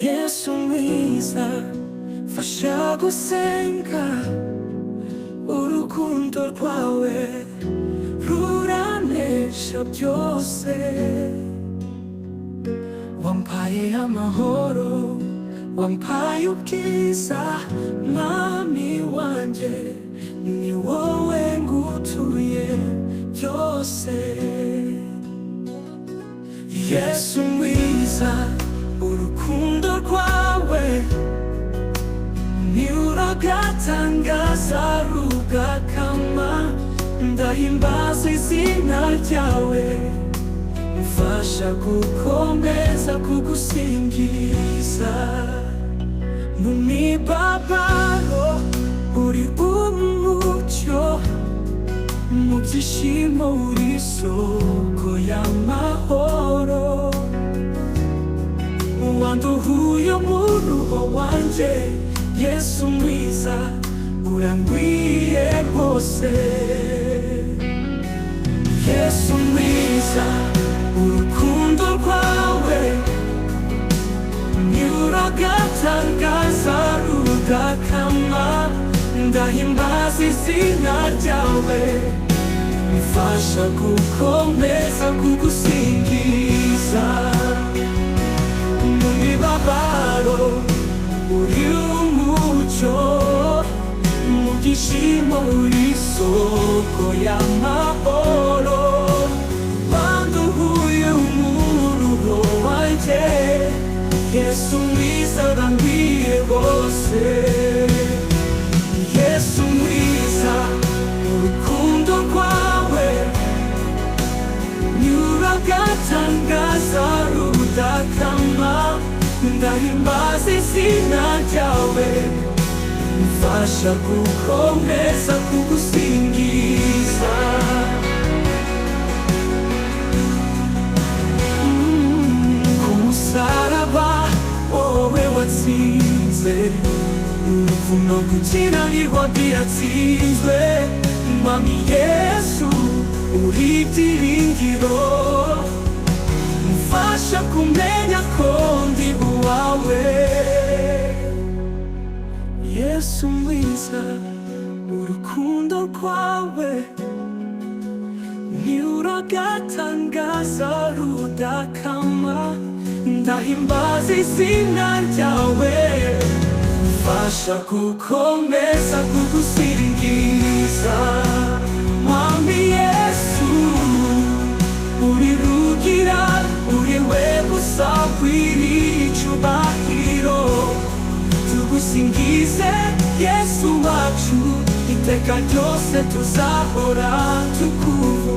Yesu mwiza fasha gusenga, urukundo rwawe ruranesha byose. Wampaye amahoro, wampaye ubwiza, mwami wanje ni wowe ngutuye byose. Yesu mwiza, urukundo rwawe niruragatangaza rugakama, ndahimbaza izina ryawe, mfasha gukomeza kugusingiza. Mu mibabaro uri umucyo, mu byishimo uri isoko y'amahoro. Wanduhuye mu ruho wanje, Yesu mwiza urangwiye rwose. Yesu mwiza, urukundo rwawe niruragatangaza rudakama, ndahimbaza izina ryawe, mfasha gukomeza kugusingiza. Mu mibabaro uri umucyo, mu byishimo uri isoko y'amahoro. Wanduhuye umuruho wanjye, Yesu mwiza urangwiye rwose. Yesu mwiza, urukundo rwawe niruragatangaza rudakama, ndahimbaza izina ryawe, mfasha gukomeza kugusingiza. Ku musaraba wowe watsinze, urupfu no gukiranirwa byatsinzwe. Mwami Yesu uri ibyiringiro, mfasha kumenya ko ndi uwawe. Yesu mwiza, urukundo rwawe niruragatangaza rudakama, ndahimbaza izina ryawe, mfasha gukomeza kugusingiza. Mwami Yesu uri rugira, uri we gusa ukwiriye icyubahiro. Tugusingize Yesu wacu, iteka ryose tuzahora tukuvuga.